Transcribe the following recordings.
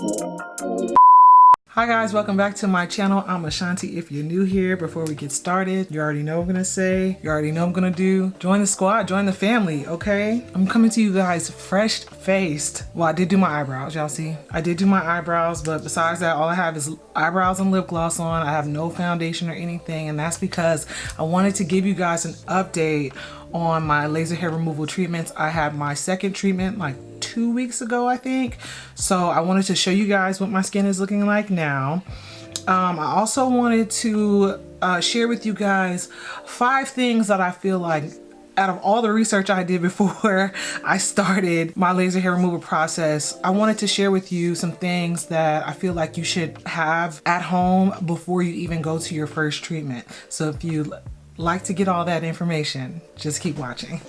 Hi guys, welcome back to my channel. I'm Ashanti. If you're new here, before we get started, you already know what I'm gonna say, you already know what I'm gonna do. Join the squad, join the family, okay? I'm coming to you guys fresh faced. Well, I did do my eyebrows, y'all see? I did do my eyebrows, but besides that, all I have is eyebrows and lip gloss on. I have no foundation or anything, and that's because I wanted to give you guys an update on my laser hair removal treatments. I had my second treatment like 2 weeks ago, I think. So I wanted to show you guys what my skin is looking like now. I also wanted to share with you guys 5 things that I feel like, out of all the research I did before I started my laser hair removal process, I wanted to share with you some things that I feel like you should have at home before you even go to your first treatment. So if you like to get all that information, just keep watching.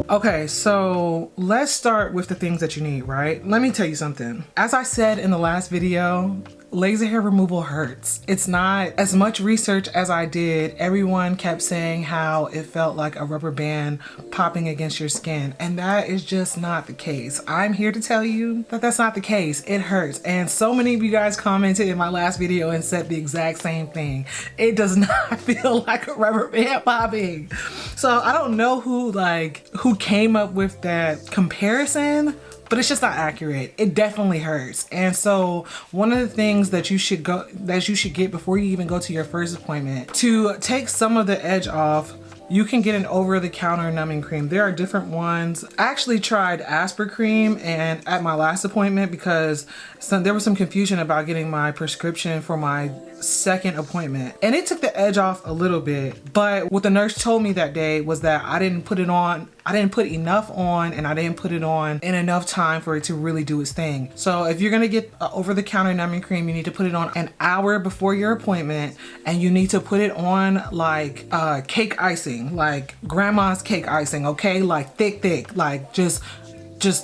Okay, so let's start with the things that you need, right? Let me tell you something. As I said in the last video, laser hair removal hurts. It's not as much research as I did. Everyone kept saying how it felt like a rubber band popping against your skin, and that is just not the case. I'm here to tell you that that's not the case. It hurts, and so many of you guys commented in my last video and said the exact same thing. It does not feel like a rubber band popping. So I don't know who came up with that comparison, but it's just not accurate. It definitely hurts. And so one of the things that you should get before you even go to your first appointment, to take some of the edge off, you can get an over-the-counter numbing cream. There are different ones. I actually tried Aspirin Cream and at my last appointment because there was some confusion about getting my prescription for my second appointment, and it took the edge off a little bit. But what the nurse told me that day was that I didn't put enough on, and I didn't put it on in enough time for it to really do its thing. So if you're gonna get over-the-counter numbing cream, you need to put it on an hour before your appointment, and you need to put it on like cake icing, like grandma's cake icing, okay? Like thick, like just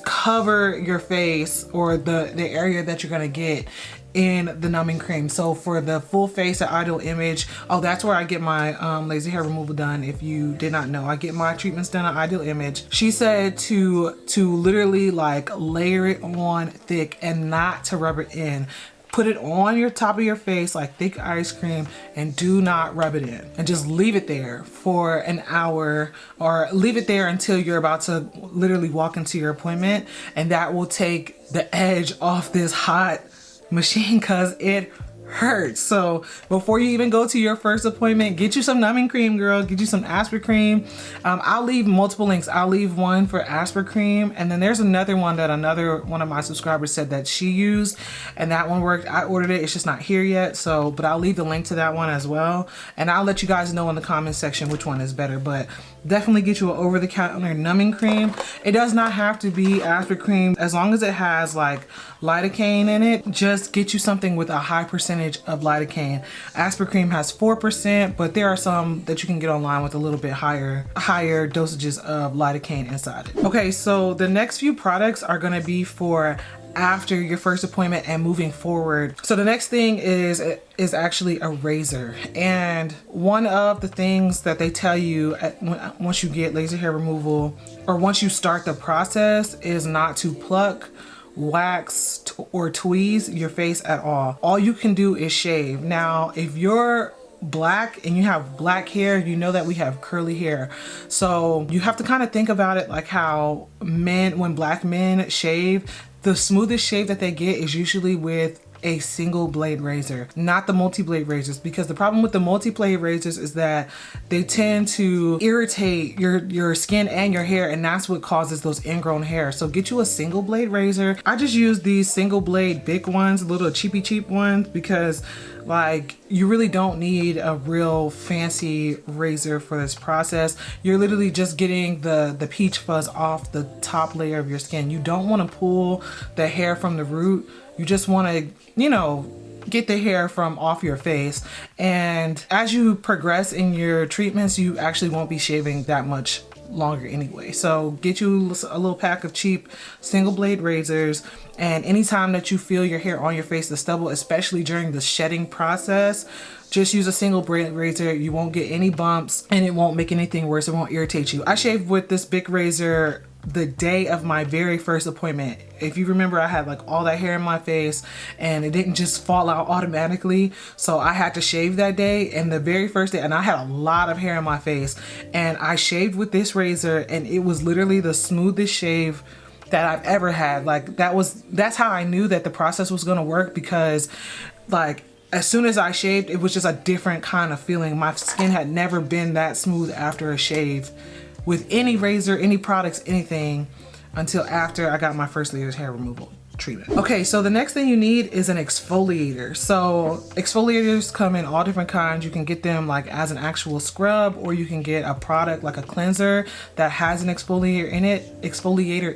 cover your face or the area that you're gonna get in the numbing cream. So for the full face at Ideal Image, oh, that's where I get my laser hair removal done. If you did not know, I get my treatments done at Ideal Image. She said to literally like layer it on thick and not to rub it in. Put it on your top of your face like thick ice cream and do not rub it in, and just leave it there for an hour, or leave it there until you're about to literally walk into your appointment, and that will take the edge off this hot machine because it hurts. So before you even go to your first appointment, get you some numbing cream, girl. Get you some Aspirin Cream. I'll leave multiple links. I'll leave one for Aspirin Cream, and then there's another one that another one of my subscribers said that she used, and that one worked. I ordered it. It's just not here yet. So, but I'll leave the link to that one as well, and I'll let you guys know in the comment section which one is better. But definitely get you an over-the-counter numbing cream. It does not have to be Aspirin Cream. As long as it has like lidocaine in it, just get you something with a high percentage of lidocaine. Aspirin Cream has 4%, but there are some that you can get online with a little bit higher dosages of lidocaine inside it. Okay, so the next few products are gonna be for after your first appointment and moving forward. So the next thing is actually a razor, and one of the things that they tell you once you get laser hair removal, or once you start the process, is not to pluck, wax, or tweeze your face at all. All you can do is shave. Now, if you're black and you have black hair, you know that we have curly hair. So you have to kind of think about it like how when black men shave, the smoothest shave that they get is usually with a single blade razor, not the multi-blade razors, because the problem with the multi-blade razors is that they tend to irritate your skin and your hair, and that's what causes those ingrown hair. So get you a single blade razor. I just use these single blade big ones, little cheap ones, because like you really don't need a real fancy razor for this process. You're literally just getting the peach fuzz off the top layer of your skin. You don't want to pull the hair from the root. You just want to, you know, get the hair from off your face. And as you progress in your treatments, you actually won't be shaving that much longer anyway. So get you a little pack of cheap single blade razors, and anytime that you feel your hair on your face, the stubble, especially during the shedding process, just use a single blade razor. You won't get any bumps and it won't make anything worse. It won't irritate you. I shave with this big razor the day of my very first appointment. If you remember, I had like all that hair in my face and it didn't just fall out automatically. So I had to shave that day, and the very first day, and I had a lot of hair in my face, and I shaved with this razor, and it was literally the smoothest shave that I've ever had. Like that's how I knew that the process was gonna work, because like as soon as I shaved, it was just a different kind of feeling. My skin had never been that smooth after a shave with any razor, any products, anything, until after I got my first laser hair removal treatment. Okay, so the next thing you need is an exfoliator. So exfoliators come in all different kinds. You can get them like as an actual scrub, or you can get a product like a cleanser that has an exfoliator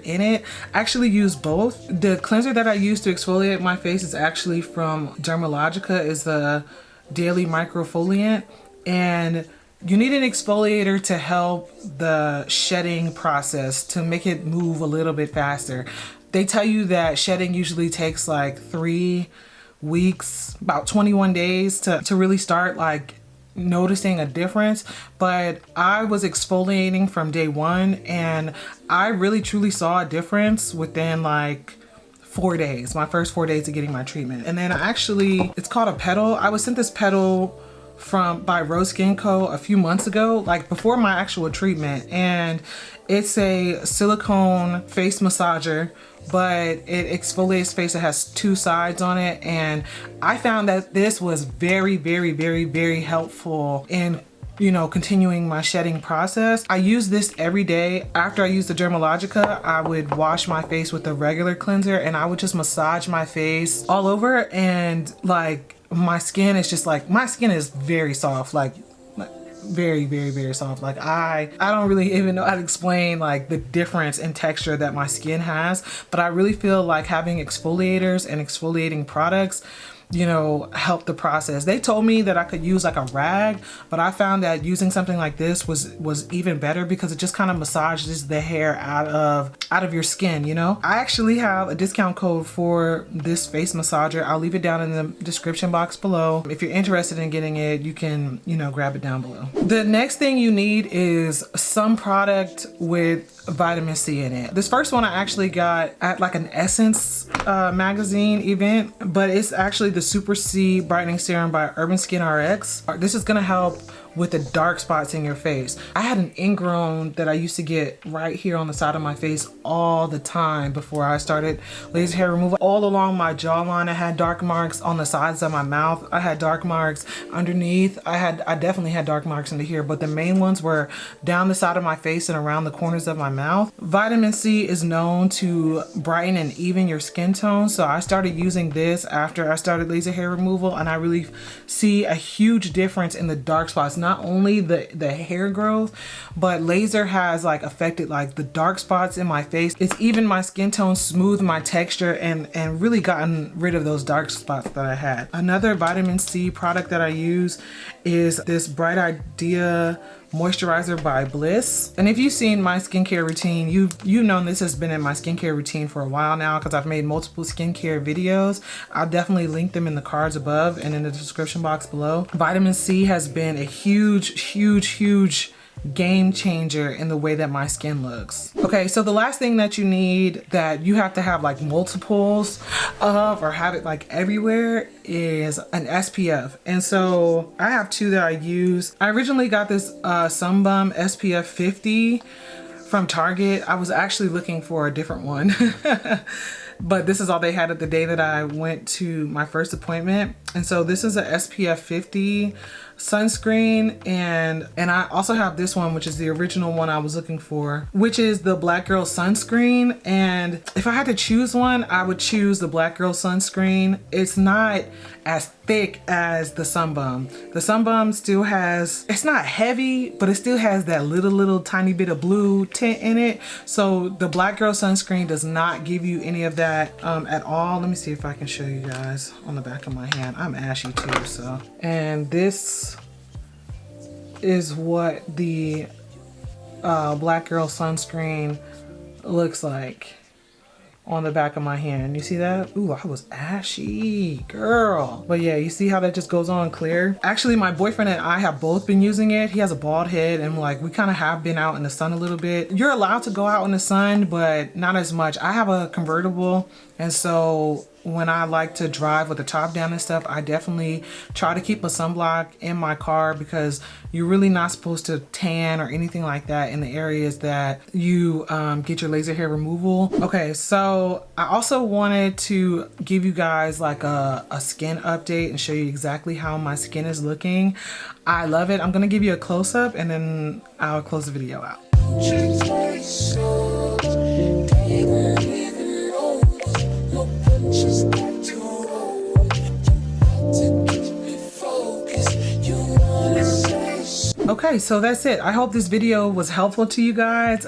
in it. I actually use both. The cleanser that I use to exfoliate my face is actually from Dermalogica, is the Daily Microfoliant, and you need an exfoliator to help the shedding process, to make it move a little bit faster. They tell you that shedding usually takes like 3 weeks, about 21 days to really start like noticing a difference. But I was exfoliating from day one, and I really truly saw a difference within like 4 days, my first 4 days of getting my treatment. And then it's called a Petal. I was sent this Petal by Rose Skin Co. a few months ago, like before my actual treatment, and it's a silicone face massager, but it exfoliates face. It has 2 sides on it, and I found that this was very, very, very, very helpful in continuing my shedding process. I use this every day. After I use the Dermalogica, I would wash my face with the regular cleanser, and I would just massage my face all over, and like my skin is just like, my skin is very soft, like very, very, very soft. Like I don't really even know how to explain like the difference in texture that my skin has, but I really feel like having exfoliators and exfoliating products help the process. They told me that I could use like a rag, but I found that using something like this was even better, because it just kind of massages the hair out of your skin, I actually have a discount code for this face massager. I'll leave it down in the description box below. If you're interested in getting it, you can, grab it down below. The next thing you need is some product with vitamin C in it. This first one I actually got at like an Essence magazine event, but it's actually the Super C Brightening Serum by Urban Skin RX. This is gonna help with the dark spots in your face. I had an ingrown that I used to get right here on the side of my face all the time before I started laser hair removal. All along my jawline, I had dark marks. On the sides of my mouth, I had dark marks. Underneath, I definitely had dark marks into here, but the main ones were down the side of my face and around the corners of my mouth. Vitamin C is known to brighten and even your skin tone, so I started using this after I started laser hair removal, and I really see a huge difference in the dark spots. Not only the hair growth, but laser has like affected like the dark spots in my face. It's even my skin tone, smoothed my texture, and really gotten rid of those dark spots that I had. Another vitamin C product that I use is this Bright Idea moisturizer by Bliss. And if you've seen my skincare routine, you've known this has been in my skincare routine for a while now, because I've made multiple skincare videos. I'll definitely link them in the cards above and in the description box below. Vitamin C has been a huge game changer in the way that my skin looks. Okay, so the last thing that you need, that you have to have like multiples of or have it like everywhere, is an SPF. And so I have 2 that I use. I originally got this Sunbum SPF 50 from Target. I was actually looking for a different one. But this is all they had at the day that I went to my first appointment. And so this is a SPF 50 sunscreen, and I also have this one, which is the original one I was looking for, which is the Black Girl sunscreen. And if I had to choose one, I would choose the Black Girl sunscreen. It's not as thick as the Sunbum. The Sunbum still has, it's not heavy, but it still has that little tiny bit of blue tint in it. So the Black Girl sunscreen does not give you any of that at all. Let me see if I can show you guys on the back of my hand. I'm ashy too, so. And this is what the Black Girl sunscreen looks like. on the back of my hand. You see that? Ooh, I was ashy, girl. But yeah, you see how that just goes on clear? Actually, my boyfriend and I have both been using it. He has a bald head and like we kind of have been out in the sun a little bit. You're allowed to go out in the sun, but not as much. I have a convertible, and so when I like to drive with the top down and stuff, I definitely try to keep a sunblock in my car because you're really not supposed to tan or anything like that in the areas that you get your laser hair removal. Okay, so I also wanted to give you guys like a skin update and show you exactly how my skin is looking. I love it. I'm gonna give you a close-up and then I'll close the video out. Okay, so that's it. I hope this video was helpful to you guys.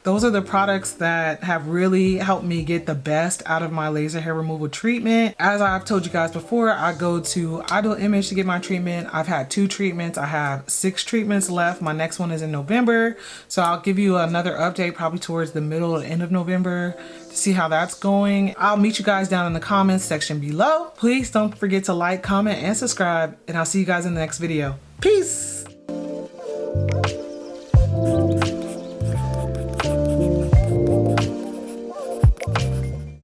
Those are the products that have really helped me get the best out of my laser hair removal treatment. As I've told you guys before, I go to Idol Image to get my treatment. I've had 2 treatments. I have 6 treatments left. My next one is in November. So I'll give you another update probably towards the middle or end of November to see how that's going. I'll meet you guys down in the comments section below. Please don't forget to like, comment, and subscribe, and I'll see you guys in the next video. Peace!